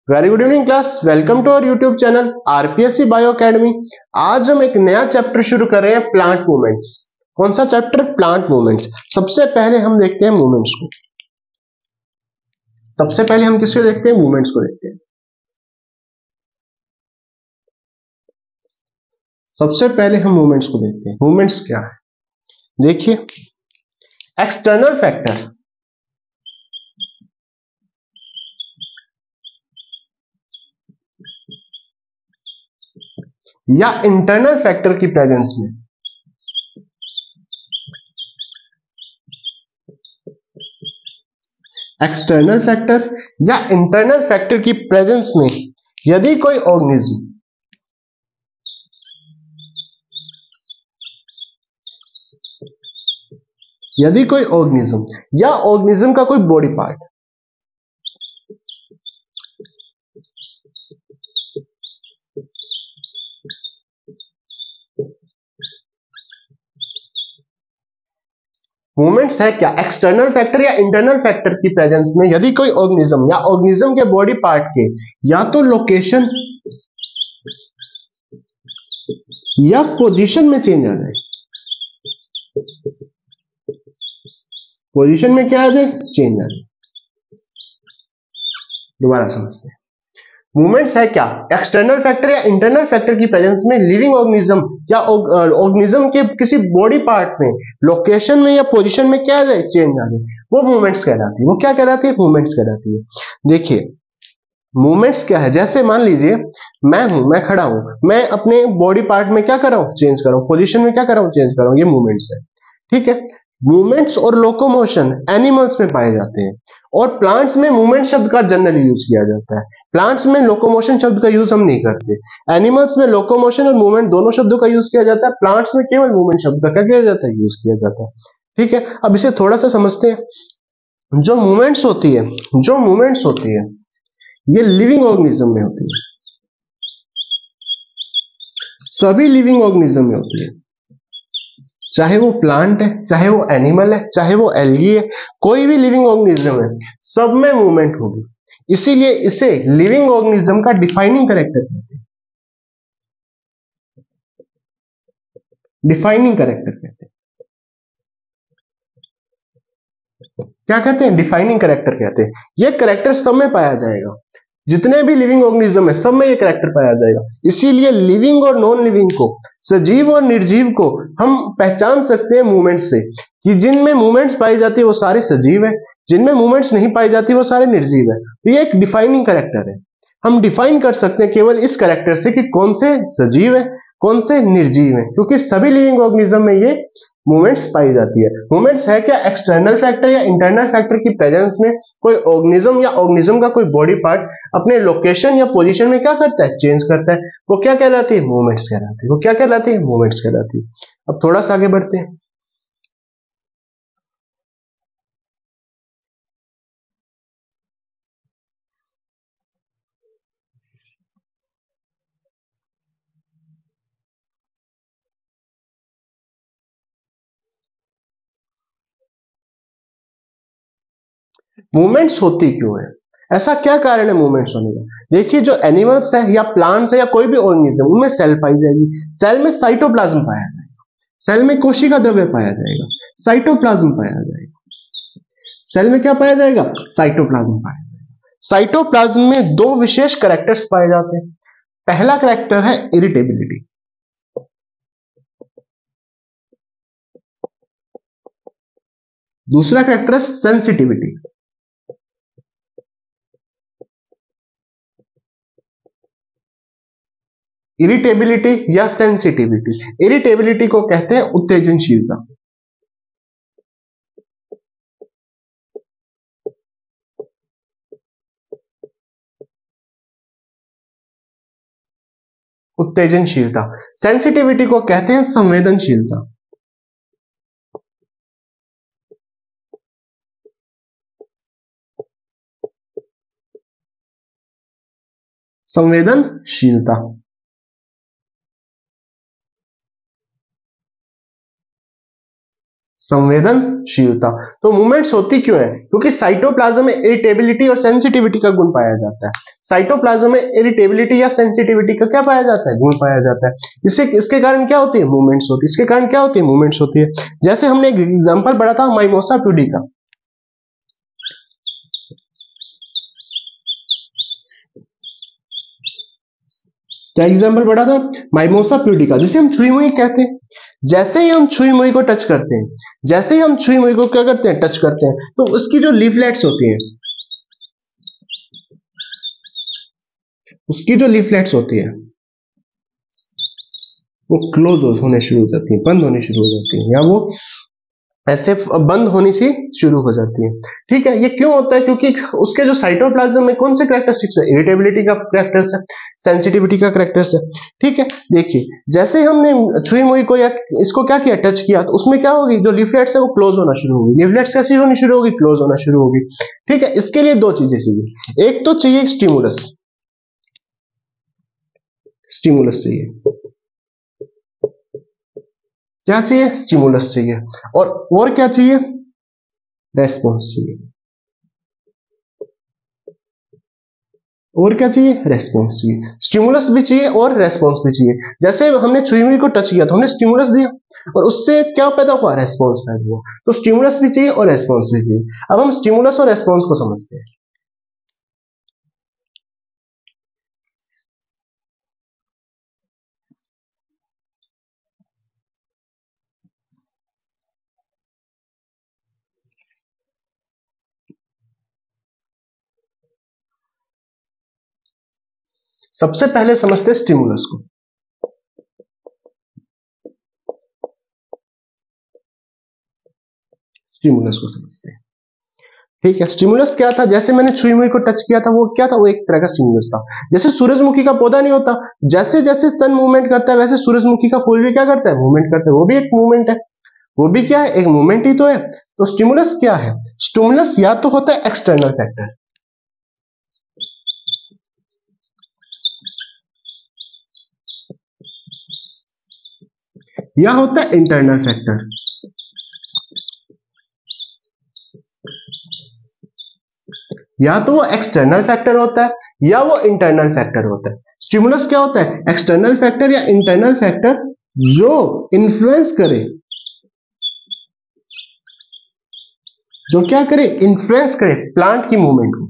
Very good evening class, welcome to our YouTube channel RPSC bio academy. आज हम एक नया चैप्टर शुरू कर रहे हैं, प्लांट मूवमेंट्स। कौन सा चैप्टर? Plant movements. सबसे पहले हम देखते हैं मूवमेंट्स को। सबसे पहले हम किसको देखते हैं? मूवमेंट्स को देखते हैं। सबसे पहले हम मूवमेंट्स को देखते हैं। मूवमेंट्स क्या है? देखिए, एक्सटर्नल फैक्टर या इंटरनल फैक्टर की प्रेजेंस में एक्सटर्नल फैक्टर या इंटरनल फैक्टर की प्रेजेंस में यदि कोई ऑर्गेनिज्म या ऑर्गेनिज्म का कोई बॉडी पार्ट मूवमेंट्स है क्या? एक्सटर्नल फैक्टर या इंटरनल फैक्टर की प्रेजेंस में यदि कोई ऑर्गेनिज्म या ऑर्गेनिज्म के बॉडी पार्ट के या तो लोकेशन या पोजीशन में चेंज आ जाए। पोजीशन में क्या आ जाए? चेंज आ जाए। दोबारा समझते हैं। मूवमेंट्स है क्या? एक्सटर्नल फैक्टर या इंटरनल फैक्टर की प्रेजेंस में लिविंग ऑर्गेनिज्म या ऑर्गेनिज्म के किसी बॉडी पार्ट में लोकेशन में या पोजीशन में क्या आ जाए? चेंज आ जाए। वो मूवमेंट्स कहलाती है। वो क्या कहलाती है? मूवमेंट्स कहलाती है। देखिए, मूवमेंट्स क्या है? जैसे मान लीजिए मैं खड़ा हूं, मैं अपने बॉडी पार्ट में क्या कर रहा हूं? चेंज कर रहा हूं। पोजीशन में क्या कर रहा हूं? चेंज कर रहा हूं। ये मूवमेंट्स है। ठीक है। मूवमेंट्स और लोकोमोशन एनिमल्स में पाए जाते हैं और प्लांट्स में मूवमेंट शब्द का जनरली यूज किया जाता है। प्लांट्स में लोकोमोशन शब्द का यूज हम नहीं करते। एनिमल्स में लोकोमोशन और मूवमेंट दोनों शब्दों का यूज किया जाता है। प्लांट्स में केवल मूवमेंट शब्द का क्या किया जाता है? यूज किया जाता है। ठीक है। अब इसे थोड़ा सा समझते हैं। जो मूवमेंट्स होती है ये लिविंग ऑर्गेनिज्म में होती है। सभी लिविंग ऑर्गेनिज्म में होती है, चाहे वो प्लांट है, चाहे वो एनिमल है, चाहे वो एल्गी है, कोई भी लिविंग ऑर्गेनिज्म है, सब में मूवमेंट होगी। इसीलिए इसे लिविंग ऑर्गेनिज्म का डिफाइनिंग कैरेक्टर कहते हैं। डिफाइनिंग कैरेक्टर कहते हैं। क्या कहते हैं? डिफाइनिंग कैरेक्टर कहते हैं। ये कैरेक्टर सब में पाया जाएगा। जितने भी लिविंग ऑर्गेनिज्म है सब में ये कैरेक्टर पाया जाएगा। इसीलिए लिविंग और नॉन लिविंग को, सजीव और निर्जीव को हम पहचान सकते हैं मूवमेंट से, कि जिनमें मूवमेंट्स पाई जाती है वो सारे सजीव है, जिनमें मूवमेंट्स नहीं पाई जाती वो सारे निर्जीव है। तो ये एक डिफाइनिंग कैरेक्टर है। हम डिफाइन कर सकते हैं केवल इस कैरेक्टर से कि कौन से सजीव है, कौन से निर्जीव है, क्योंकि सभी लिविंग ऑर्गेनिज्म में ये मूवमेंट्स पाई जाती है। मूवमेंट्स है क्या? एक्सटर्नल फैक्टर या इंटरनल फैक्टर की प्रेजेंस में कोई ऑर्गेनिज्म या ऑर्गेनिज्म का कोई बॉडी पार्ट अपने लोकेशन या पोजीशन में क्या करता है? चेंज करता है। वो क्या कहलाती है? मूवमेंट्स कहलाती है। वो क्या कहलाती है? मूवमेंट्स कहलाती है। अब थोड़ा सा आगे बढ़ते हैं। मूवमेंट्स होती क्यों है? ऐसा क्या कारण है मूवमेंट्स होने का? देखिए, जो एनिमल्स है या प्लांट्स है या कोई भी ऑर्गेनिज्म, उनमें सेल पाई जाएगी। सेल में साइटोप्लाज्म पाया जाएगा। सेल में कोशिका द्रव्य पाया जाएगा। साइटोप्लाज्म पाया जाएगा। सेल में क्या पाया जाएगा? साइटोप्लाज्म पाया जाएगा। साइटोप्लाज्म में दो विशेष कैरेक्टर्स पाए जाते हैं। पहला कैरेक्टर है इरिटेबिलिटी। दूसरा कैरेक्टर है सेंसिटिविटी। इरिटेबिलिटी या सेंसिटिविटी। इरिटेबिलिटी को कहते हैं उत्तेजनशीलता। उत्तेजनशीलता। सेंसिटिविटी को कहते हैं संवेदनशीलता। संवेदनशीलता। संवेदनशीलता। तो मूवमेंट्स होती क्यों है? क्योंकि साइटोप्लाज्म में इरिटेबिलिटी और सेंसिटिविटी का गुण पाया जाता है। साइटोप्लाज्म में इरिटेबिलिटी या सेंसिटिविटी का क्या पाया जाता है? गुण पाया जाता है। इसके कारण क्या होती है? मूवमेंट्स होती है। इसके कारण क्या होती है? मूवमेंट्स होती है। जैसे हमने एक एग्जांपल पढ़ा था माइमोसा प्यूडिका। क्या एग्जांपल पढ़ा था? माइमोसा प्यूडिका, जिसे हम छुई मुई कहते हैं। जैसे ही हम छुई मुई को टच करते हैं, जैसे ही हम छुई मुई को क्या करते हैं? टच करते हैं, तो उसकी जो लीफलेट्स होती हैं, उसकी जो लीफलेट्स होती है वो क्लोज होने शुरू हो जाती है, बंद होनी शुरू हो जाती है, या वो ऐसे बंद होनी सी शुरू हो जाती है। ठीक है, ये क्यों होता है? क्योंकि उसके जो साइटोप्लाज्म में कौन से कैरेक्टरिस्टिक्स है? इरिटेबिलिटी का कैरेक्टर्स है, सेंसिटिविटी का कैरेक्टर्स है। ठीक है, देखिए जैसे हमने छुई मुई को या इसको क्या किया? टच किया, तो उसमें क्या होगी? जो लीफलेट्स है वो क्लोज होना शुरू होगी। लीफलेट्स कैसी होनी शुरू होगी? क्लोज होना शुरू होगी। ठीक है, इसके लिए दो चीजें चाहिए। एक तो चाहिए स्टिमुलस, स्टिमुलस चाहिए। क्या चाहिए? स्टिमुलस चाहिए। और क्या चाहिए? रेस्पॉन्स चाहिए। और क्या चाहिए? रेस्पॉन्स चाहिए। स्टिमुलस भी चाहिए और रेस्पॉन्स भी चाहिए। जैसे हमने छुई हुई को टच किया तो हमने स्टिमुलस दिया और उससे क्या पैदा हुआ? रेस्पॉन्स पैदा हुआ। तो स्टिमुलस भी चाहिए और रेस्पॉन्स भी चाहिए। अब हम स्टिमुलस और रेस्पॉन्स को समझते हैं। सबसे पहले समझते हैं स्टिमुलस को। स्टिमुलस को समझते हैं। ठीक है, स्टिमुलस क्या था? जैसे मैंने छुई मुई को टच किया था, वो क्या था? वो एक तरह का स्टिमुलस था। जैसे सूरजमुखी का पौधा नहीं होता, जैसे जैसे सन मूवमेंट करता है वैसे सूरजमुखी का फूल भी क्या करता है? मूवमेंट करता है। वो भी एक मूवमेंट है। वो भी क्या है? एक मूवमेंट ही तो है। तो स्टिमुलस क्या है? स्टिमुलस या तो होता है एक्सटर्नल फैक्टर, या होता है इंटरनल फैक्टर। या तो वो एक्सटर्नल फैक्टर होता है या वो इंटरनल फैक्टर होता है। स्टिमुलस क्या होता है? एक्सटर्नल फैक्टर या इंटरनल फैक्टर जो इन्फ्लुएंस करे, जो क्या करे? इन्फ्लुएंस करे प्लांट की मूवमेंट को।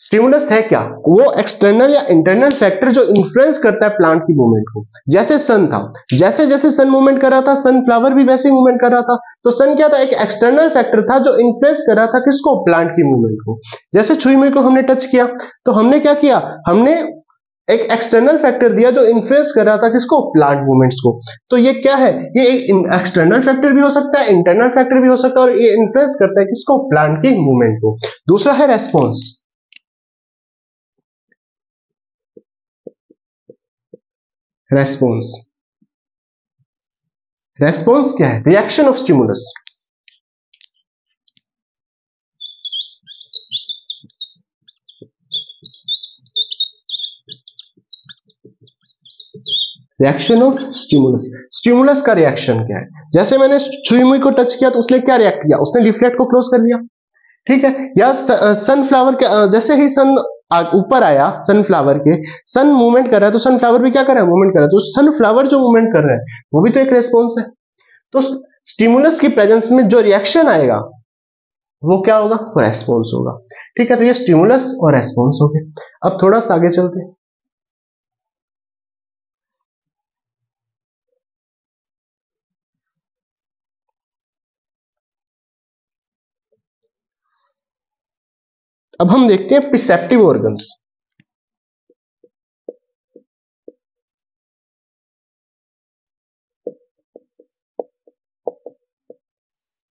स्टिमुलस है क्या? वो एक्सटर्नल या इंटरनल फैक्टर जो इन्फ्लुएंस करता है प्लांट की मूवमेंट को। जैसे सन था, जैसे जैसे सन मूवमेंट कर रहा था, सनफ्लावर भी वैसे ही मूवमेंट कर रहा था। तो सन क्या था? एक एक्सटर्नल फैक्टर था जो इन्फ्लुएंस कर रहा था किसको? प्लांट की मूवमेंट को। जैसे छुई मुई को हमने टच किया तो हमने क्या किया? हमने एक एक्सटर्नल फैक्टर दिया जो इन्फ्लुएंस कर रहा था किसको? प्लांट मूवमेंट्स को। तो ये क्या है? ये एक्सटर्नल फैक्टर भी हो सकता है, इंटरनल फैक्टर भी हो सकता है, और ये इन्फ्लुएंस करता है किसको? प्लांट की मूवमेंट को। दूसरा है रेस्पॉन्स। रेस्पॉन्स, रेस्पॉन्स क्या है? Reaction of stimulus. Reaction of stimulus. Stimulus का रिएक्शन क्या है? जैसे मैंने छुई मुई को टच किया तो उसने क्या रिएक्ट किया? उसने लीफलेट को क्लोज कर लिया। ठीक है, या सनफ्लावर के जैसे ही सन ऊपर आया, सनफ्लावर के सन मूवमेंट कर रहा है तो सनफ्लावर भी क्या कर रहा है? मूवमेंट कर रहा है। तो सनफ्लावर जो मूवमेंट कर रहा है वो भी तो एक रेस्पॉन्स है। तो स्टिमुलस की प्रेजेंस में जो रिएक्शन आएगा वो क्या होगा? वो रेस्पॉन्स होगा। ठीक है, तो ये स्टिमुलस और रेस्पॉन्स हो गए। अब थोड़ा सा आगे चलते हैं। अब हम देखते हैं perceptive organs।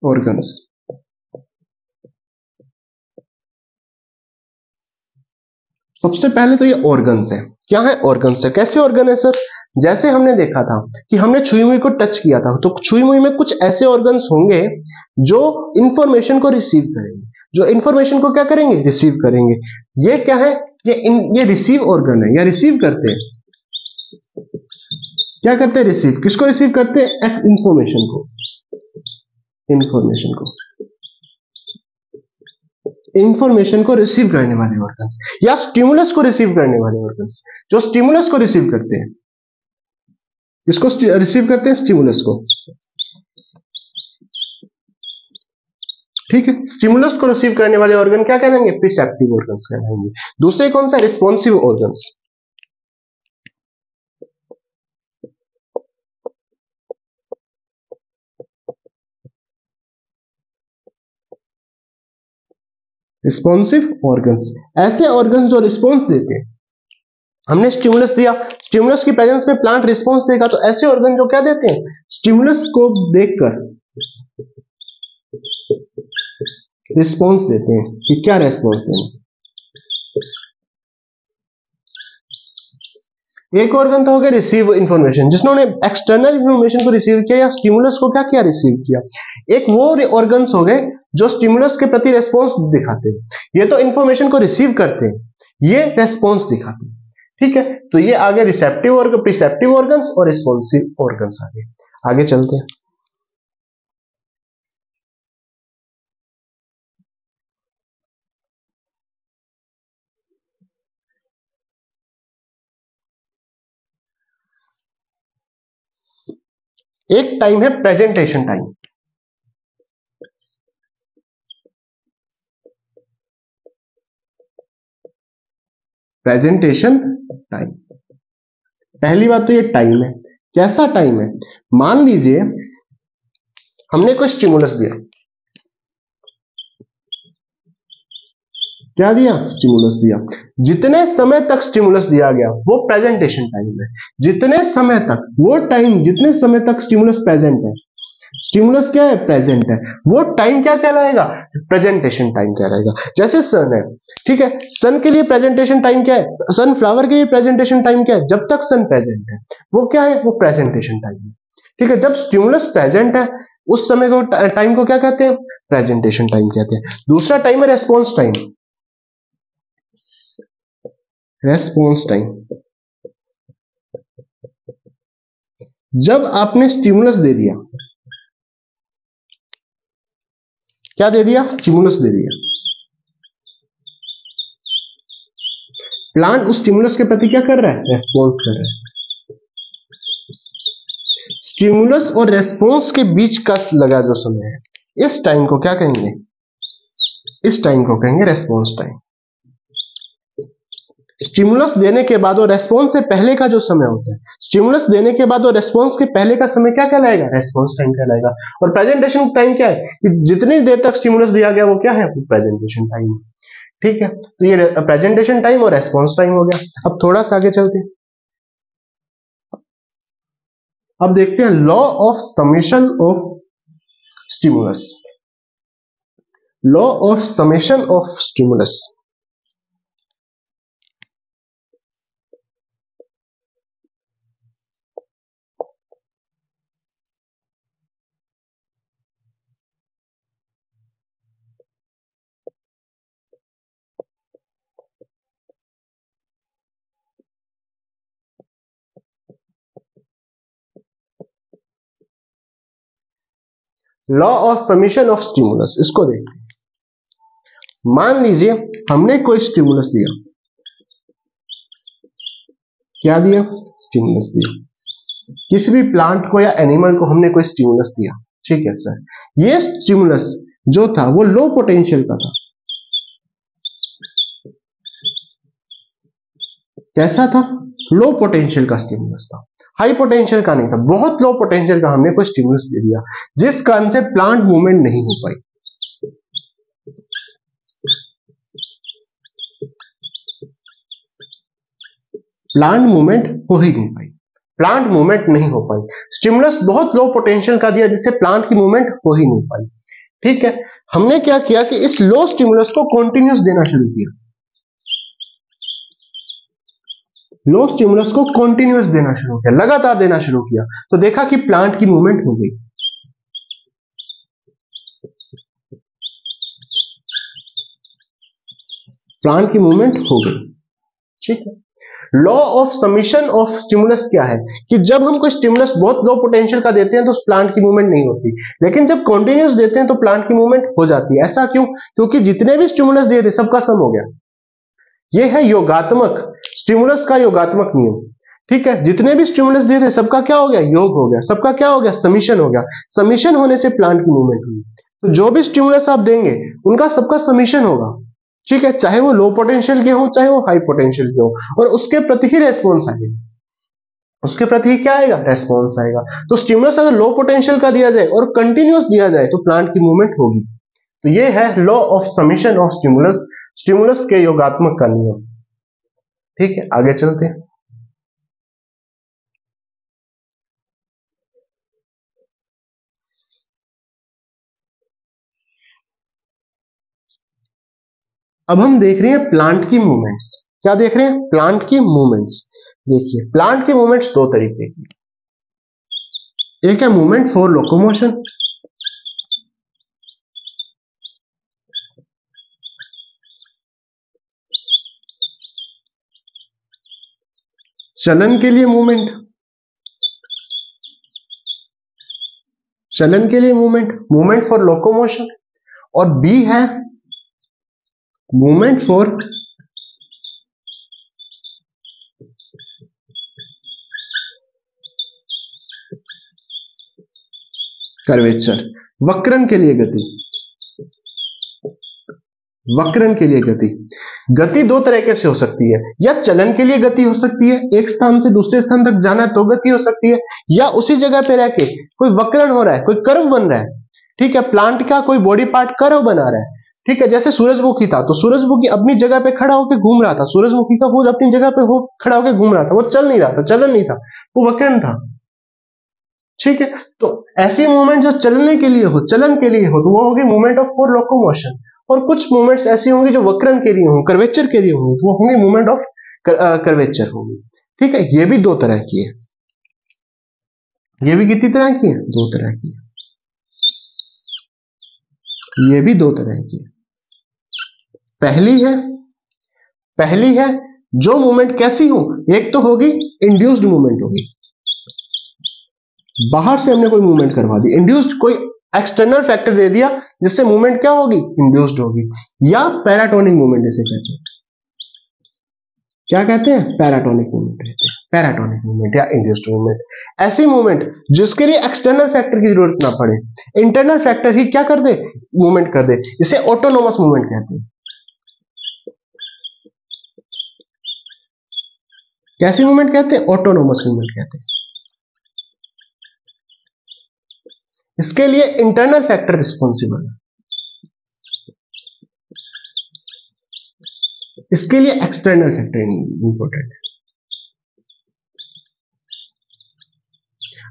organs, सबसे पहले तो ये ऑर्गन्स है। क्या है? ऑर्गन्स है। कैसे ऑर्गन है सर? जैसे हमने देखा था कि हमने छुई मुई को टच किया था, तो छुई मुई में कुछ ऐसे ऑर्गन्स होंगे जो इंफॉर्मेशन को रिसीव करेंगे, जो इंफॉर्मेशन को क्या करेंगे? रिसीव करेंगे। ये क्या है? ये रिसीव ऑर्गन है या रिसीव करते हैं। क्या करते हैं? रिसीव। किसको रिसीव करते हैं? इंफॉर्मेशन को। इंफॉर्मेशन को रिसीव करने वाले ऑर्गन्स या स्टिमुलस को रिसीव करने वाले ऑर्गन्स, जो स्टिमुलस को रिसीव करते हैं। किसको रिसीव करते हैं? स्टिमुलस को। ठीक है, स्टिमुलस को रिसीव करने वाले ऑर्गन क्या कहलाएंगे? प्रिसेप्टिव ऑर्गन्स कहलाएंगे। दूसरे कौन सा? Responsive organs. रिस्पॉन्सिव ऑर्गन्स, ऐसे ऑर्गन्स जो रिस्पॉन्स देते हैं। हमने स्टिमुलस दिया, स्टिमुलस की प्रेजेंस में प्लांट रिस्पॉन्स देगा, तो ऐसे ऑर्गन जो क्या देते हैं? स्टिमुलस को देखकर रिस्पॉन्स देते हैं कि क्या रिस्पॉन्स देना। एक ऑर्गन तो हो गया रिसीव इंफॉर्मेशन, जिन्होंने एक्सटर्नल इंफॉर्मेशन को रिसीव किया या स्टिमुलस को क्या किया? रिसीव किया। एक वो ऑर्गन्स हो गए जो स्टिमुलस के प्रति रेस्पॉन्स दिखाते हैं। ये तो इंफॉर्मेशन को रिसीव करते हैं, ये रेस्पॉन्स दिखाते हैं। ठीक है, तो ये आगे रिसेप्टिव और प्रिसेप्टिव ऑर्गन्स और रिस्पॉन्सिव ऑर्गन्स आगे चलते हैं। एक टाइम है प्रेजेंटेशन टाइम। प्रेजेंटेशन टाइम, पहली बात तो ये टाइम है। कैसा टाइम है? मान लीजिए हमने कोई स्टिमुलस दिया। क्या दिया? स्टिमुलस दिया। जितने समय तक स्टिमुलस दिया गया वो प्रेजेंटेशन टाइम है। जितने समय तक, वो टाइम जितने समय तक स्टिमुलस प्रेजेंट है, स्टिमुलस क्या है? प्रेजेंट है, वो टाइम क्या कहलाएगा? प्रेजेंटेशन टाइम कहलाएगा। जैसे सन है, ठीक है, सन के लिए प्रेजेंटेशन टाइम क्या है? सनफ्लावर के लिए प्रेजेंटेशन टाइम क्या है? जब तक सन प्रेजेंट है वो क्या है? वो प्रेजेंटेशन टाइम है। ठीक है, जब स्टिमुलस प्रेजेंट है उस समय को टाइम को क्या कहते हैं? प्रेजेंटेशन टाइम कहते हैं। दूसरा टाइम है रेस्पॉन्स टाइम। रेस्पॉन्स टाइम, जब आपने स्टिमुलस दे दिया, क्या दे दिया? स्टिमुलस दे दिया। प्लांट उस स्टिमुलस के प्रति क्या कर रहा है? रेस्पॉन्स कर रहा है। स्टिमुलस और रेस्पॉन्स के बीच का लगा जो समय है, इस टाइम को क्या कहेंगे? इस टाइम को कहेंगे रेस्पॉन्स टाइम। स्टिमुलस देने के बाद और रेस्पॉन्स से पहले का जो समय होता है, स्टिमुलस देने के बाद और रेस्पॉन्स के पहले का समय क्या कहलाएगा? रेस्पॉन्स टाइम कहलाएगा। और प्रेजेंटेशन टाइम क्या है? कि जितनी देर तक स्टिमुलस दिया गया वो क्या है? Presentation time. ठीक है, तो ये प्रेजेंटेशन टाइम और रेस्पॉन्स टाइम हो गया। अब थोड़ा सा आगे चलते हैं। अब देखते हैं law of summation of stimulus. Law of summation of stimulus. Law of summation of stimulus, इसको देखते हैं। मान लीजिए हमने कोई स्टिमुलस दिया। क्या दिया? स्टिमुलस दिया। किसी भी प्लांट को या एनिमल को हमने कोई स्टिमुलस दिया। ठीक है सर, ये स्टिमुलस जो था वो लो पोटेंशियल का था। कैसा था? लो पोटेंशियल का स्टिमुलस था, हाई पोटेंशियल का नहीं था, बहुत लो पोटेंशियल का हमने कोई स्टिमुलस दे दिया, जिस कारण से प्लांट मूवमेंट नहीं हो पाई। प्लांट मूवमेंट हो ही नहीं पाई। प्लांट मूवमेंट नहीं हो पाई। स्टिमुलस बहुत लो पोटेंशियल का दिया जिससे प्लांट की मूवमेंट हो ही नहीं पाई। ठीक है, हमने क्या किया कि इस लो स्टिमुलस को कंटिन्यूस देना शुरू किया। लो स्टिमुलस को कंटिन्यूस देना शुरू किया, लगातार देना शुरू किया, तो देखा कि प्लांट की मूवमेंट हो गई। प्लांट की मूवमेंट हो गई। ठीक है। Law of summation of stimulus क्या है कि जब हम कोई स्टिमुलस बहुत लो पोटेंशियल का देते हैं तो उस प्लांट की मूवमेंट नहीं होती, लेकिन जब कॉन्टिन्यूस देते हैं तो प्लांट की मूवमेंट हो जाती है। ऐसा क्यों? क्योंकि जितने भी स्टिमुलस दिए थे सबका सम हो गया। यह है योगात्मक, स्टिमुलस का योगात्मक नियम। ठीक है, जितने भी स्टिमुलस दिए थे सबका क्या हो गया? योग हो गया। सबका क्या हो गया? समीशन हो गया। समीशन होने से प्लांट की मूवमेंट हुई। तो जो भी स्टिमुलस आप देंगे उनका सबका समीशन होगा। ठीक है, चाहे वो लो पोटेंशियल के हो चाहे वो हाई पोटेंशियल के हो, और उसके प्रति ही रेस्पॉन्स आएगा। उसके प्रति क्या आएगा? रेस्पॉन्स आएगा। तो स्टिमुलस अगर लो पोटेंशियल का दिया जाए और कंटिन्यूस दिया जाए तो प्लांट की मूवमेंट होगी। तो ये है law of summation of stimulus, stimulus के योगात्मक का नियम। ठीक है, आगे चलते हैं। अब हम देख रहे हैं प्लांट की मूवमेंट्स। क्या देख रहे हैं? प्लांट की मूवमेंट्स। देखिए, प्लांट की मूवमेंट्स दो तरीके की। एक है मूवमेंट फॉर लोकोमोशन, चलन के लिए मूवमेंट, चलन के लिए मूवमेंट, मूवमेंट फॉर लोकोमोशन। और बी है मूवमेंट फॉर कर्वेचर, वक्रण के लिए गति। वक्रण के लिए गति। गति दो तरीके से हो सकती है, या चलन के लिए गति हो सकती है, एक स्थान से दूसरे स्थान तक जाना है तो गति हो सकती है, या उसी जगह पे रह के कोई वक्रण हो रहा है, कोई कर्व बन रहा है। ठीक है, प्लांट का कोई बॉडी पार्ट कर्व बना रहा है। ठीक है, जैसे सूरजमुखी था तो सूरजमुखी अपनी जगह पे खड़ा होकर घूम रहा था, सूरजमुखी का फूल अपनी जगह पे खड़ा होकर घूम रहा था, वो चल नहीं रहा था, चलन नहीं था, वो वक्रण था। ठीक है, तो ऐसी मूवमेंट जो चलने के लिए हो, चलन के लिए हो, तो वो होगी मूवमेंट ऑफ फॉर लोकोमोशन। और कुछ मूवमेंट्स ऐसी होंगी जो वक्रण के लिए हो, कर्वेचर के लिए होंगी, तो वो होंगी मूवमेंट ऑफ कर्वेचर होगी। ठीक है, ये भी दो तरह की है। ये भी कितनी तरह की है? दो तरह की है। ये भी दो तरह की है। पहली है जो मूवमेंट कैसी हो, एक तो होगी इंड्यूस्ड मूवमेंट होगी, बाहर से हमने कोई मूवमेंट करवा दी, इंड्यूस्ड, कोई एक्सटर्नल फैक्टर दे दिया जिससे मूवमेंट क्या होगी? इंड्यूस्ड होगी। या पैराटोनिक मूवमेंट जिसे कहते हैं, क्या कहते हैं? पैराटोनिक मूवमेंट कहते हैं। पैराटोनिक मूवमेंट या इंड्यूस्ड मूवमेंट, ऐसी मूवमेंट जिसके लिए एक्सटर्नल फैक्टर की जरूरत ना पड़े, इंटरनल फैक्टर ही क्या कर दे? मूवमेंट कर दे। इसे ऑटोनोमस मूवमेंट कहते हैं। कैसी मूवमेंट कहते हैं? ऑटोनोमस मूवमेंट कहते हैं। इसके लिए इंटरनल फैक्टर रिस्पॉन्सिबल है, इसके लिए एक्सटर्नल फैक्टर इंपॉर्टेंट है।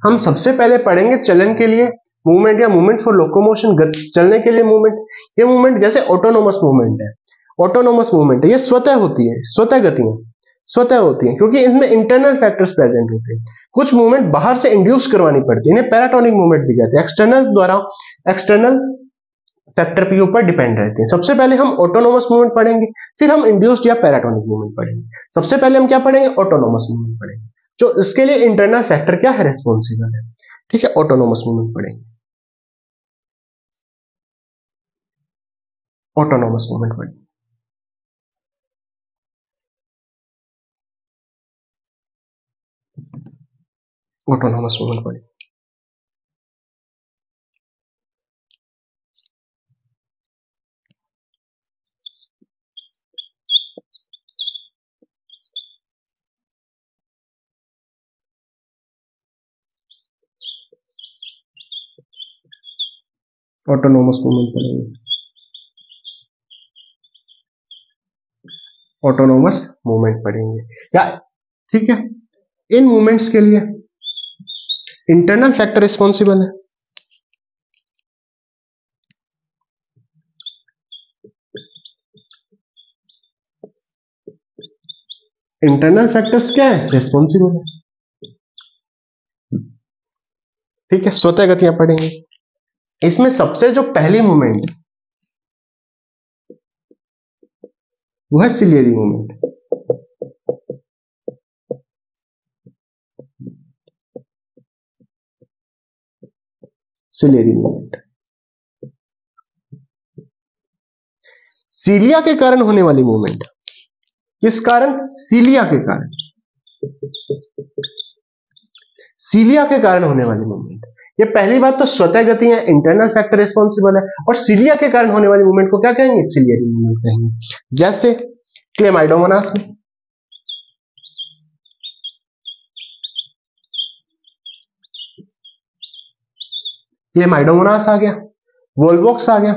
हम सबसे पहले पढ़ेंगे चलन के लिए मूवमेंट या मूवमेंट फॉर लोकोमोशन, चलने के लिए मूवमेंट। ये मूवमेंट जैसे ऑटोनोमस मूवमेंट है, ऑटोनोमस मूवमेंट है, ये स्वतः होती है, स्वतः गतियां स्वतः होती हैं, क्योंकि इनमें इंटरनल फैक्टर्स प्रेजेंट होते हैं। कुछ मूवमेंट बाहर से इंड्यूस करवानी पड़ती है, इन्हें पैराटोनिक मूवमेंट भी कहते हैं, एक्सटर्नल फैक्टर के ऊपर डिपेंड रहते हैं। सबसे पहले हम ऑटोनोमस मूवमेंट पढ़ेंगे, फिर हम इंड्यूस्ड या पैराटोनिक मूवमेंट पढ़ेंगे। सबसे पहले हम क्या पढ़ेंगे? ऑटोनोमस मूवमेंट पढ़ेंगे, जो इसके लिए इंटरनल फैक्टर क्या है? रिस्पॉन्सिबल है। ठीक है, ऑटोनोमस मूवमेंट पढ़ेंगे, ऑटोनोमस मूवमेंट पढ़ेंगे। ऑटोनोमस मूवमेंट पढ़ेंगे। ऑटोनोमस मूवमेंट पढ़ेंगे, ऑटोनोमस मूवमेंट पढ़ेंगे या ठीक है, इन मूवमेंट्स के लिए इंटरनल फैक्टर रिस्पॉन्सिबल है। इंटरनल फैक्टर्स क्या है? रिस्पॉन्सिबल है। ठीक है, स्वतः गतियां पढ़ेंगे। इसमें सबसे जो पहली मूवमेंट वो है ciliary movement. Ciliary movement. Cilia के कारण होने वाली मूवमेंट, किस कारण? सीलिया के कारण, सीलिया के कारण होने वाली मूवमेंट। ये पहली बात तो स्वतः गति है, इंटरनल फैक्टर रिस्पॉन्सिबल है, और सीलिया के कारण होने वाली मूवमेंट को क्या कहेंगे? सिलियरी मूवमेंट कहेंगे। जैसे क्लेमाइडोमोनास में, क्लेमाइडोमोनास आ गया, वोल्वोक्स आ गया,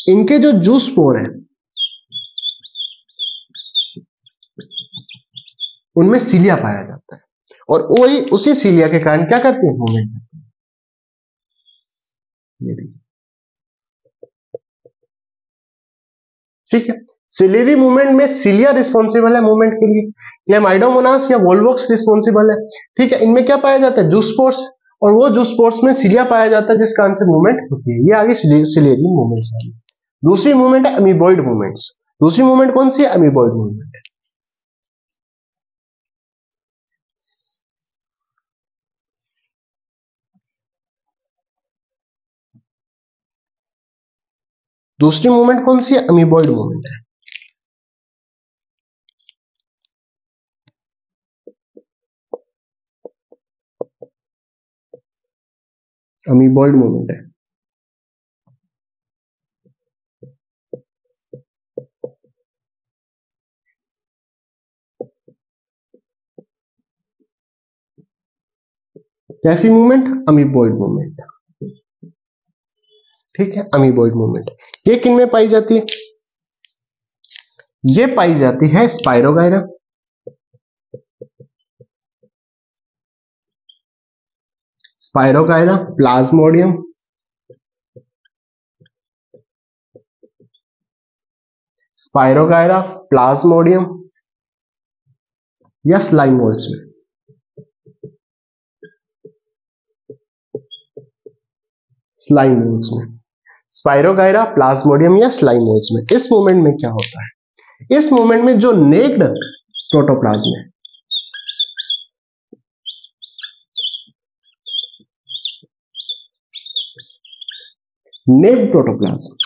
इनके जो जूस पोर है उनमें सीलिया पाया जाता है, और वही उसी सीलिया के कारण क्या करते हैं? मूवमेंट करते हैं। ठीक है, सिलेरी मूवमेंट में सीलिया रिस्पॉन्सिबल है मूवमेंट के लिए, क्लेमाइडोमोनास या वोल्वोक्स रिस्पॉन्सिबल है। ठीक है, इनमें क्या पाया जाता है? जूस पोर्स, और वो जूस पोर्स में सीलिया पाया जाता है, जिस कारण से मूवमेंट होती है। ये आगे सिलेरी मूवमेंट्स आ गई। दूसरी मूवमेंट है अमीबॉइड मूवमेंट्स। दूसरी मूवमेंट कौन सी है? अमीबॉइड मूवमेंट है। दूसरी मूवमेंट कौन सी है? अमीबॉइड मूवमेंट है। अमीबॉइड मूवमेंट है। कैसी मूवमेंट? Amoeboid movement. ठीक है, अमीबॉइड मूवमेंट ये किन में पाई जाती है? ये पाई जाती है spirogyra, spirogyra, Plasmodium, spirogyra, Plasmodium या स्लाइम मोल्ड्स में। स्लाइम मोल्ड्स में, स्पाइरोगायरा, प्लाज्मोडियम या स्लाइम मोल्ड्स में। इस मूवमेंट में क्या होता है? इस मूवमेंट में जो नेक्ड प्रोटोप्लाज्म है, नेक्ड प्रोटोप्लाज्म,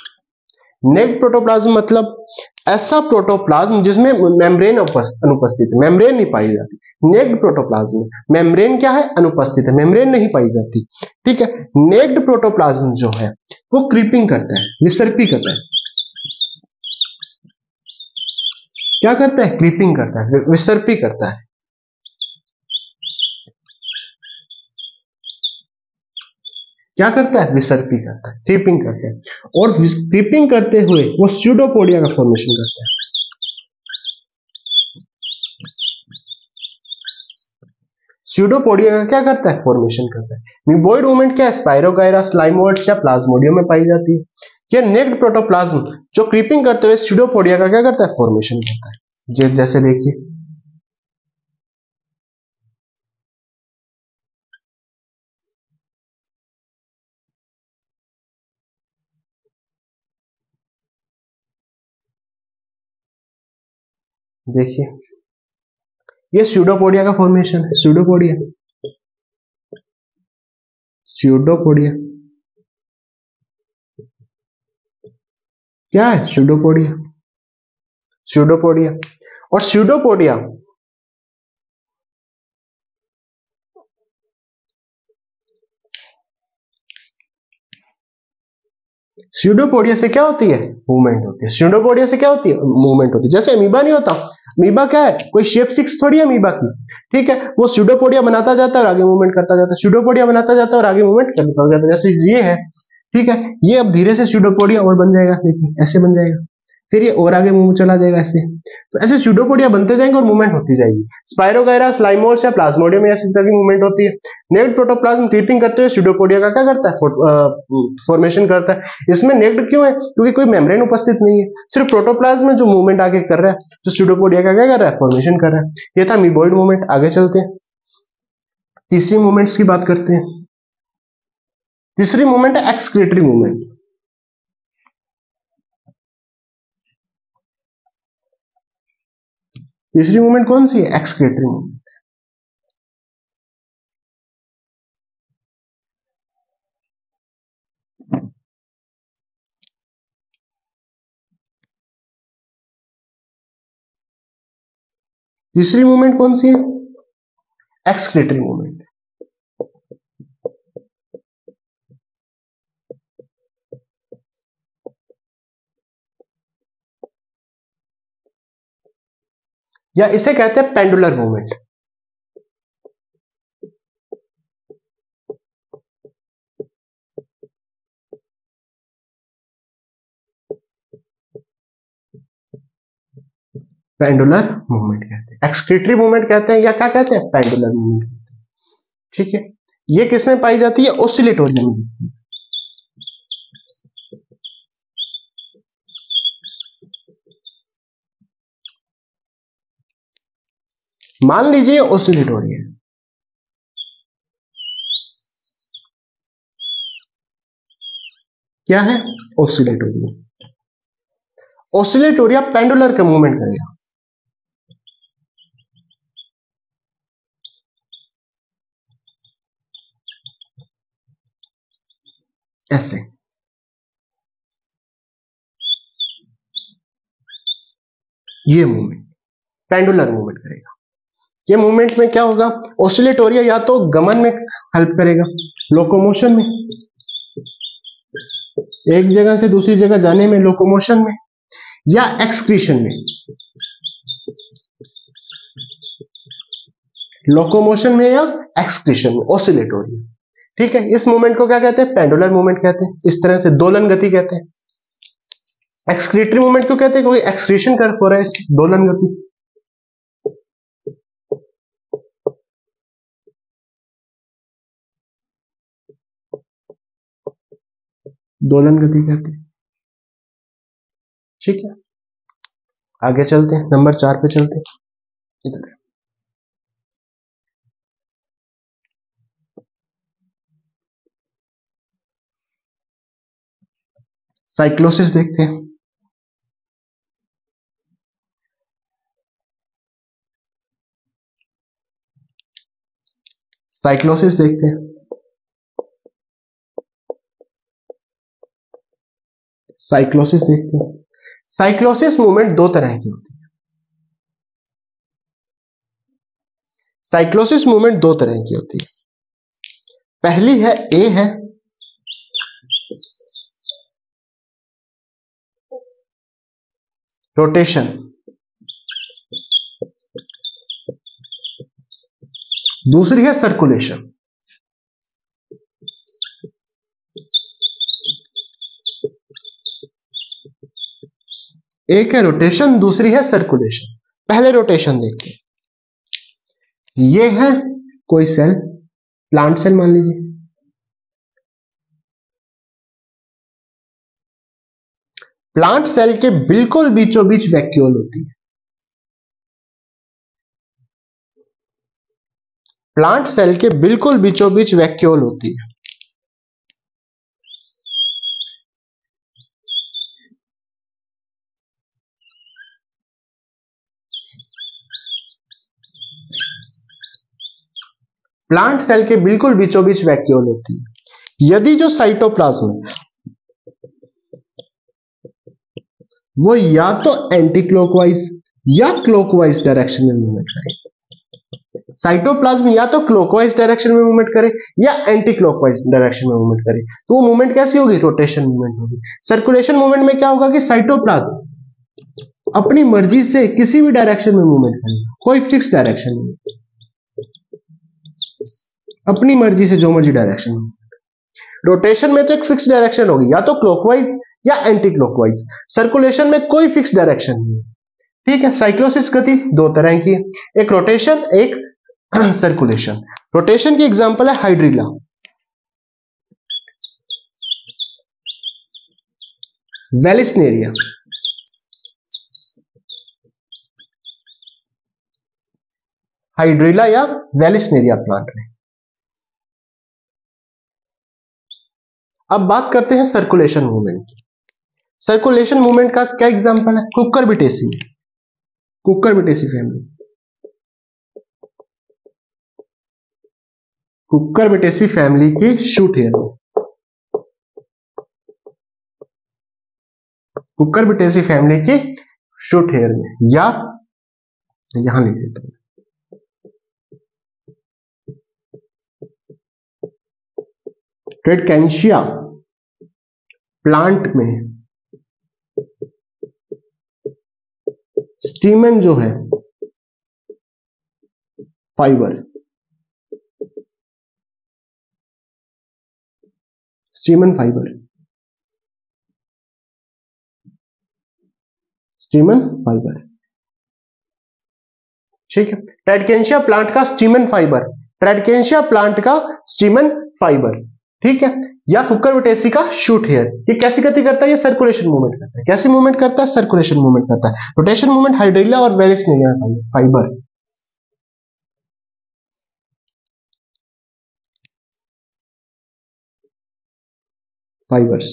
नेक्ड प्रोटोप्लाज्म मतलब ऐसा प्रोटोप्लाज्म जिसमें मेम्ब्रेन अनुपस्थित है, मेम्ब्रेन नहीं पाई जाती। नेक्ड प्रोटोप्लाज्म मेम्ब्रेन क्या है? अनुपस्थित है, मेम्ब्रेन नहीं पाई जाती। ठीक है, नेक्ड प्रोटोप्लाज्म जो है वो क्रीपिंग करता है, विसर्पी करता है। क्या करता है? क्रीपिंग करता है, विसर्पी करता है। क्या करता है? विसर्पी करता है, क्रीपिंग करता है, और क्रीपिंग करते हुए वो स्यूडोपोडिया का फॉर्मेशन करता है। स्यूडोपोडिया का क्या करता है? फॉर्मेशन करता है। मीबॉइड मूवमेंट क्या है? स्पाइरोगायरा, स्लाइम मोल्ड्स या प्लाज्मोडियम में पाई जाती है। यह नेक्ड प्रोटोप्लाज्म जो क्रीपिंग करते हुए स्यूडोपोडिया का क्या करता है? फॉर्मेशन करता है। जैसे देखिए, देखिए ये स्यूडोपोडिया का फॉर्मेशन है। स्यूडोपोडिया, स्यूडोपोडिया क्या है? Pseudopodia, pseudopodia. और स्यूडोपोडिया स्यूडोपोडिया से क्या होती है? मूवमेंट होती है। स्यूडोपोडिया से क्या होती है? मूवमेंट होती है। जैसे अमीबा नहीं होता, अमीबा क्या है? कोई शेप फिक्स थोड़ी है अमीबा की। ठीक है, वो स्यूडोपोडिया बनाता जाता है और आगे मूवमेंट करता जाता है, स्यूडोपोडिया बनाता जाता है और आगे मूवमेंट करता जाता है। जैसे ये है, ठीक है, ये अब धीरे से स्यूडोपोडिया और बन जाएगा, देखिए ऐसे बन जाएगा, फिर ये और आगे मूव चला जाएगा ऐसे। तो ऐसे स्यूडोपोडिया बनते जाएंगे और मूवमेंट होती जाएगी। स्पाइरोगायरा, स्लाइमोल्ड्स या प्लाज्मोडियम में ऐसी तरह की मूवमेंट होती है। नेक्ड प्रोटोप्लाज्म क्रीपिंग करते हुए स्यूडोपोडिया का क्या करता है? फॉर्मेशन करता है। इसमें नेक्ड क्यों है? क्योंकि कोई मेम्ब्रेन उपस्थित नहीं है, सिर्फ प्रोटोप्लाज्म में जो मूवमेंट आगे कर रहा है, जो स्यूडोपोडिया का क्या कर रहा है? फॉर्मेशन कर रहा है। ये था मीबॉइड मूवमेंट। आगे चलते हैं, तीसरी मूवमेंट्स की बात करते हैं। तीसरी मूवमेंट है एक्सक्रीटरी मूवमेंट। तीसरी मूवमेंट कौन सी है? Excretory movement. तीसरी मूवमेंट कौन सी है? Excretory movement. या इसे कहते हैं पेंडुलर मूवमेंट। पेंडुलर मूवमेंट कहते हैं, एक्सक्रीटरी मूवमेंट कहते हैं, या क्या कहते हैं? पेंडुलर मूवमेंट कहते हैं। ठीक है, ये किसमें पाई जाती है? ऑसिलेटोरियम में। मान लीजिए ऑसिलेटोरियम क्या है? ऑसिलेटोरियम। ऑसिलेटोरिया पेंडुलर का मूवमेंट करेगा, ऐसे। ये मूवमेंट पेंडुलर मूवमेंट करेगा। ये मूवमेंट में क्या होगा? ऑसिलेटोरिया या तो गमन में हेल्प करेगा, लोकोमोशन में, एक जगह से दूसरी जगह जाने में, लोकोमोशन में, या एक्सक्रीशन में, लोकोमोशन में या एक्सक्रीशन में, ऑसिलेटोरिया। ठीक है, इस मूवमेंट को क्या कहते हैं? पेंडुलर मूवमेंट कहते हैं। इस तरह से दोलन गति कहते हैं। एक्सक्रीटरी मूवमेंट क्यों कहते हैं? क्योंकि एक्सक्रीशन कर हो रहा है, दोलन गति। दोलन गति कहते हैं। ठीक है, आगे चलते हैं, नंबर 4 पे चलते हैं। इधर साइक्लोसिस देखते हैं। साइक्लोसिस देखते हैं। साइक्लोसिस देखते हैं। साइक्लोसिस मूवमेंट दो तरह की होती है। साइक्लोसिस मूवमेंट दो तरह की होती है। पहली है ए है रोटेशन, दूसरी है सर्कुलेशन। एक है रोटेशन, दूसरी है सर्कुलेशन। पहले रोटेशन देखते हैं। ये है कोई सेल, प्लांट सेल मान लीजिए। प्लांट सेल के बिल्कुल बीचों बीच वैक्यूल होती है। प्लांट सेल के बिल्कुल बीचों बीच वैक्यूल होती है। प्लांट सेल के बिल्कुल बीचों बीच वैक्यूल होती है। यदि जो साइटोप्लाज्म है वो या तो एंटी क्लॉकवाइज या क्लॉकवाइज डायरेक्शन में मूवमेंट करे। साइटोप्लाज्म या तो क्लॉकवाइज डायरेक्शन में मूवमेंट करे या एंटी क्लॉकवाइज डायरेक्शन में मूवमेंट करे, तो वो मूवमेंट कैसी होगी? रोटेशन मूवमेंट होगी। सर्कुलेशन मूवमेंट में क्या होगा कि साइटोप्लाज्म अपनी मर्जी से किसी भी डायरेक्शन में मूवमेंट करेगा, कोई फिक्स डायरेक्शन नहीं, अपनी मर्जी से जो मर्जी डायरेक्शन में। रोटेशन में तो एक फिक्स डायरेक्शन होगी, या तो क्लॉकवाइज या एंटी क्लॉकवाइज। सर्कुलेशन में कोई फिक्स डायरेक्शन नहीं है। ठीक है, साइक्लोसिस गति दो तरह की है, एक रोटेशन, एक सर्कुलेशन। रोटेशन की एग्जांपल है हाइड्रिला, वेलिस्नेरिया, हाइड्रिला या वेलिस्नेरिया प्लांट में। अब बात करते हैं सर्कुलेशन मूवमेंट की। सर्कुलेशन मूवमेंट का क्या एग्जांपल है? Cucurbitaceae, Cucurbitaceae family, Cucurbitaceae family की शूट हेयर में, कुकुरबिटेसी फैमिली की शूट हेयर में, या यहां लिख देता हूं। ट्रेडकैंशिया प्लांट में स्टीमन जो है फाइबर, स्टीमन फाइबर, स्टीमन फाइबर, ठीक है। ट्रेडकैंशिया प्लांट का स्टीमन फाइबर, ट्रेडकैंशिया प्लांट का स्टीमन फाइबर, ठीक है। या कुकुरबिटेसी का शूट हेयर, ये कैसी गति करता है? ये सर्कुलेशन मूवमेंट करता है। कैसी मूवमेंट करता है? सर्कुलेशन मूवमेंट करता है। रोटेशन मूवमेंट हाइड्रिला और वेलिस्नेरिया फाइबर, फाइबर्स,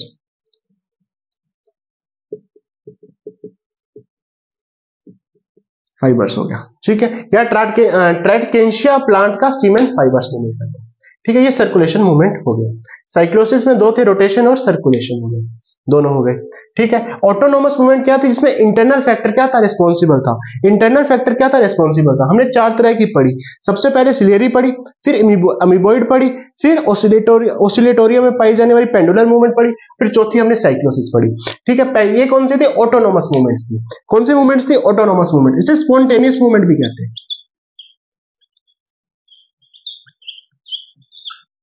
फाइबर्स हो गया, ठीक है। या ट्रेडकैंशिया प्लांट का स्टीमन फाइबर्स मूवमेंट करता है, ठीक है। ये सर्कुलेशन मूवमेंट हो गया। साइक्लोसिस में दो थे, रोटेशन और सर्कुलेशन हो गए, दोनों हो गए, ठीक है। ऑटोनोमस मूवमेंट क्या थी? जिसमें इंटरनल फैक्टर क्या था? रिस्पॉन्सिबल था। इंटरनल फैक्टर क्या था? रिस्पॉन्सिबल था। हमने चार तरह की पढ़ी। सबसे पहले सिलियरी पढ़ी, फिर अमीबॉइड पढ़ी, फिर ओसिलेटोरियम में पाई जाने वाली पेंडुलर मूवमेंट पढ़ी, फिर चौथी हमने साइक्लोसिस पढ़ी, ठीक है। ये कौन सी थी? ऑटोनोमस मूवमेंट्स थी। कौन सी मूवमेंट्स थी? Autonomous movement. इसे स्पॉन्टेनियस मूवमेंट भी कहते हैं,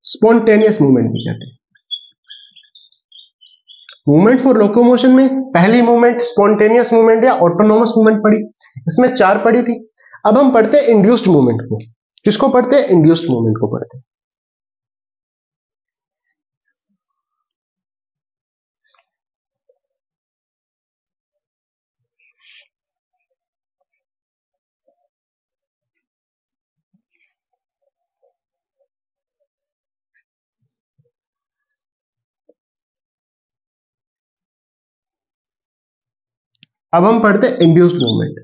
स्पॉन्टेनियस मूवमेंट भी कहते हैं। मूवमेंट फॉर लोकोमोशन में पहली मूवमेंट स्पॉन्टेनियस मूवमेंट या ऑटोनोमस मूवमेंट पढ़ी, इसमें चार पढ़ी थी। अब हम पढ़ते हैं इंड्यूस्ड मूवमेंट को। किसको पढ़ते हैं? इंड्यूस्ड मूवमेंट को पढ़ते हैं। अब हम पढ़ते हैं इंड्यूस्ड मूवमेंट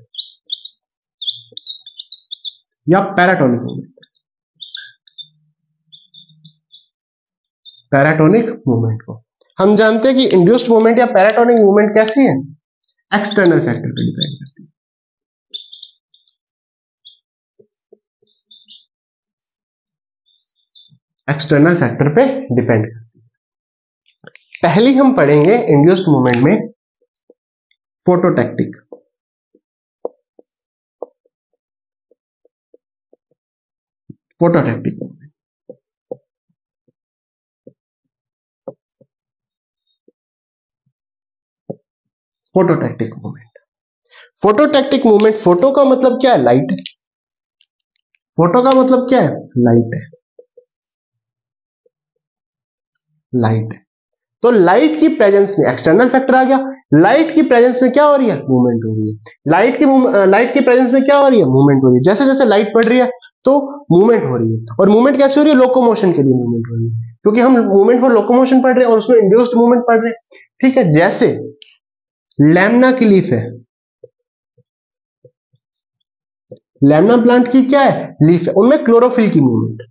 या पैराटोनिक मूवमेंट, पैराटोनिक मूवमेंट को हम जानते हैं कि इंड्यूस्ड मूवमेंट या पैराटोनिक मूवमेंट कैसी है? एक्सटर्नल फैक्टर पर डिपेंड करती है, एक्सटर्नल फैक्टर पे डिपेंड करती है। पहली हम पढ़ेंगे इंड्यूस्ड मूवमेंट में फोटोटैक्टिक, फोटोटैक्टिक मूवमेंट, फोटोटैक्टिक मूवमेंट। फोटोटैक्टिक मूवमेंट, फोटो का मतलब क्या है? लाइट। फोटो का मतलब क्या है? लाइट है, लाइट है। तो लाइट की प्रेजेंस में एक्सटर्नल फैक्टर आ गया। लाइट की प्रेजेंस में क्या हो रही है? मूवमेंट हो रही है। लाइट की प्रेजेंस में क्या हो रही है? मूवमेंट हो रही है। जैसे जैसे लाइट पड़ रही है तो मूवमेंट हो रही है। और मूवमेंट कैसे हो रही है? लोकोमोशन के लिए मूवमेंट हो रही है, क्योंकि हम मूवमेंट फॉर लोकोमोशन पढ़ रहे हैं और उसमें इंड्यूस्ड मूवमेंट पढ़ रहे हैं, ठीक है। जैसे लैम्ना की लीफ है, लैम्ना प्लांट की क्या है? लीफ है, उनमें क्लोरोफिल की मूवमेंट,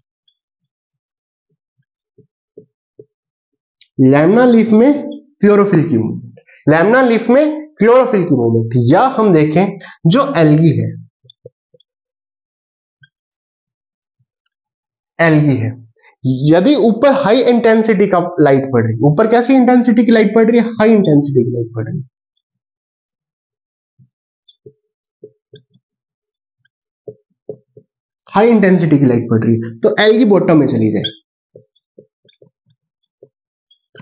लैम्ना लीफ में क्लोरोफिल की मूवमेंट, लैम्ना लीफ में क्लोरोफिल की मूवमेंट। या हम देखें जो एल्गी है, एल्गी है, यदि ऊपर हाई इंटेंसिटी का लाइट पड़ रही है, ऊपर कैसी इंटेंसिटी की लाइट पड़ रही है? हाई इंटेंसिटी की लाइट पड़ रही है, हाई इंटेंसिटी की लाइट पड़ रही है, तो एल्गी बॉटम में चली जाए,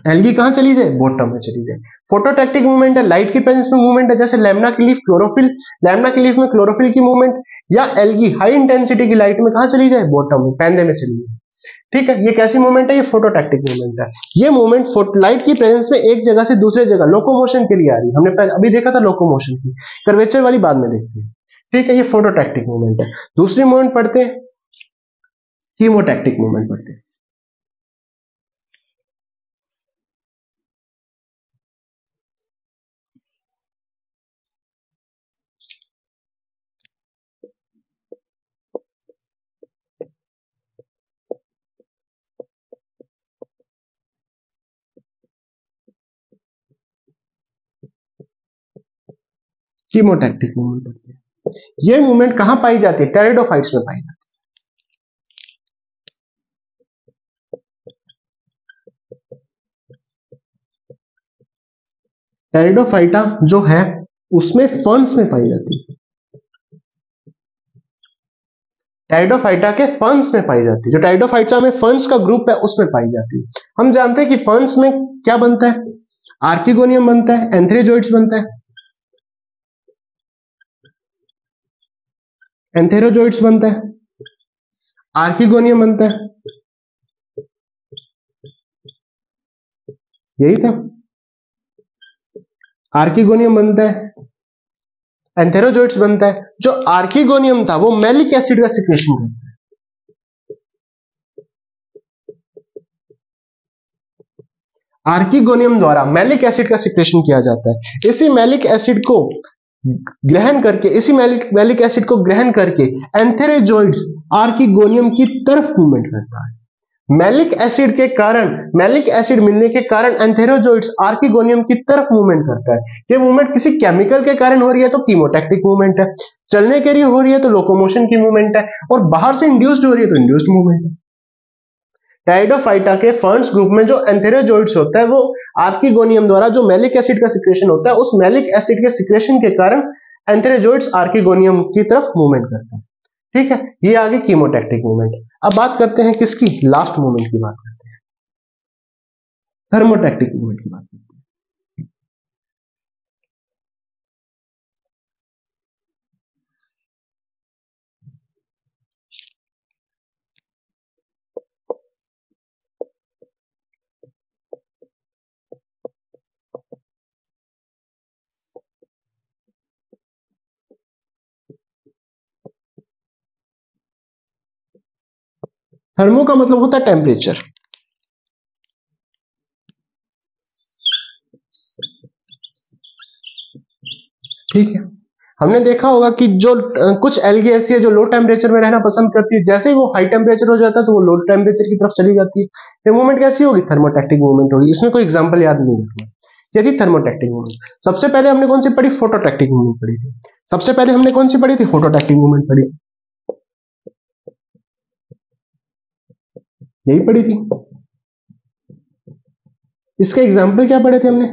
एल्गी कहां चली जाए? बॉटम में चली जाए। फोटोटैक्टिक मूवमेंट है, लाइट की प्रेजेंस में मूवमेंट है, जैसे लैम्ना की लीफ क्लोरोफिल, लैम्ना की लीफ में क्लोरोफिल की मूवमेंट। या एल्गी हाई इंटेंसिटी की लाइट में कहां चली जाए? बॉटम में, पैंदे में चली जाए, ठीक है। ये कैसी मूवमेंट है? ये फोटोटैक्टिक मूवमेंट है। ये मूवमेंट लाइट की प्रेजेंस में एक जगह से दूसरे जगह लोकोमोशन के लिए आ रही है। हमने अभी देखा था लोकोमोशन की, कर्वेचर वाली बाद में देखते हैं, ठीक है। ये फोटोटैक्टिक मूवमेंट है। दूसरी मूवमेंट पढ़ते हैं, कीमोटैक्टिक मूवमेंट पढ़ते हैं। कीमोटैक्टिक मूवमेंट पढ़ते हैं। ये मूवमेंट कहां पाई जाती है? टेरिडोफाइट्स में पाई जाती है। टेरिडोफाइटा जो है उसमें फर्न्स में पाई जाती है। टेरिडोफाइटा के फर्न्स में पाई जाती है। जो टेरिडोफाइटा में फर्न्स का ग्रुप है उसमें पाई जाती है। हम जानते हैं कि फर्न्स में क्या बनता है? आर्किगोनियम बनता है, एंथेरोजोइड्स बनता है, एंथेरोजोइड्स बनता है, आर्किगोनियम बनता है, यही था। आर्किगोनियम बनता है, एंथेरोजोइड्स बनता है। जो आर्किगोनियम था वो मैलिक एसिड का सिक्रेशन करता है। आर्किगोनियम द्वारा मैलिक एसिड का सिक्रेशन किया जाता है। इसी मैलिक एसिड को ग्रहण करके मैलिक एसिड को ग्रहण करके एंथेरोजोइड्स आर्किगोनियम की तरफ मूवमेंट करता है। मैलिक एसिड मिलने के कारण एंथेरोजोइड्स आर्किगोनियम की तरफ मूवमेंट करता है। ये मूवमेंट किसी केमिकल के कारण हो रही है तो कीमोटैक्टिक मूवमेंट है, चलने के लिए हो रही है तो लोकोमोशन की मूवमेंट है, और बाहर से इंड्यूस्ड हो रही है तो इंड्यूस्ड मूवमेंट है। टेरिडोफाइटा के फर्न्स ग्रुप में जो एंथेरोजोइड्स होता है वो आर्किगोनियम द्वारा जो मैलिक एसिड का सिक्रेशन होता है उस मैलिक एसिड के सिक्रेशन के कारण एंथेरोजोइड्स आर्किगोनियम की तरफ मूवमेंट करते हैं। ठीक है, ये आगे कीमोटैक्टिक मूवमेंट। अब बात करते हैं किसकी? लास्ट मूवमेंट की बात करते हैं, थर्मोटैक्टिक मूवमेंट की बात करते हैं। थर्मो का मतलब होता है टेम्परेचर। ठीक है, हमने देखा होगा कि जो कुछ एल्गी ऐसी है जो लो टेम्परेचर में रहना पसंद करती है, जैसे ही वो हाई टेम्परेचर हो जाता है तो वो लो टेम्परेचर की तरफ चली जाती है। ये मूवमेंट कैसी होगी? थर्मोटैक्टिक मूवमेंट होगी। इसमें कोई एग्जांपल याद नहीं रखना। यदि थर्मोटैक्टिक मूवमेंट, सबसे पहले हमने कौन सी पढ़ी? फोटोटैक्टिक मूवमेंट पढ़ी थी। सबसे पहले हमने कौन सी पढ़ी थी? फोटोटैक्टिक मूवमेंट पढ़ी, यही पढ़ी थी। इसके एग्जाम्पल क्या पढ़े थे हमने?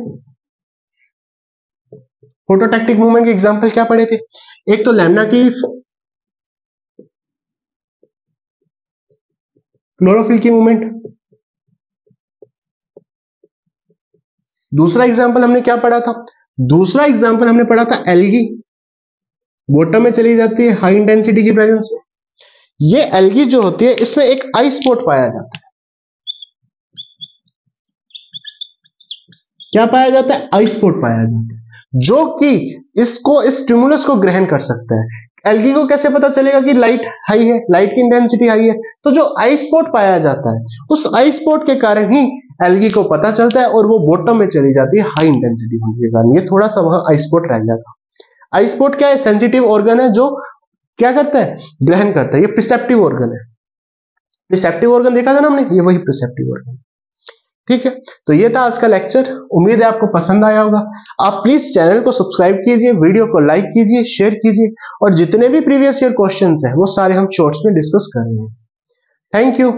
फोटोटैक्टिक मूवमेंट के एग्जाम्पल क्या पढ़े थे? एक तो लैम्डा क्लीफ, क्लोरोफिल की मूवमेंट। दूसरा एग्जाम्पल हमने क्या पढ़ा था? दूसरा एग्जाम्पल हमने पढ़ा था एल्गी, बॉटम में चली जाती है हाई इंटेंसिटी की प्रेजेंस में। ये एल्गी जो होती है इसमें एक आई स्पॉट पाया जाता है। क्या पाया जाता है? आई स्पॉट पाया जाता है, जो कि इसको इस स्टिमुलस को ग्रहण कर सकता है। एल्गी को कैसे पता चलेगा कि लाइट हाई है, लाइट की इंटेंसिटी हाई है? तो जो आई स्पॉट पाया जाता है उस आई स्पॉट के कारण ही एल्गी को पता चलता है और वो बॉटम में चली जाती है हाई इंटेंसिटी होने के कारण। ये थोड़ा सा वहां आई स्पॉट रह जाता है। आई स्पॉट क्या है? सेंसिटिव ऑर्गन है जो क्या करता है? ग्रहण करता है। ये प्रिसेप्टिव ऑर्गन है। प्रिसेप्टिव ऑर्गन देखा था ना हमने, ये वही प्रिसेप्टिव ऑर्गन। ठीक है, तो ये था आज का लेक्चर। उम्मीद है आपको पसंद आया होगा। आप प्लीज चैनल को सब्सक्राइब कीजिए, वीडियो को लाइक कीजिए, शेयर कीजिए, और जितने भी प्रीवियस ईयर क्वेश्चंस हैं वो सारे हम शॉर्ट्स में डिस्कस कर रहे हैं। Thank you.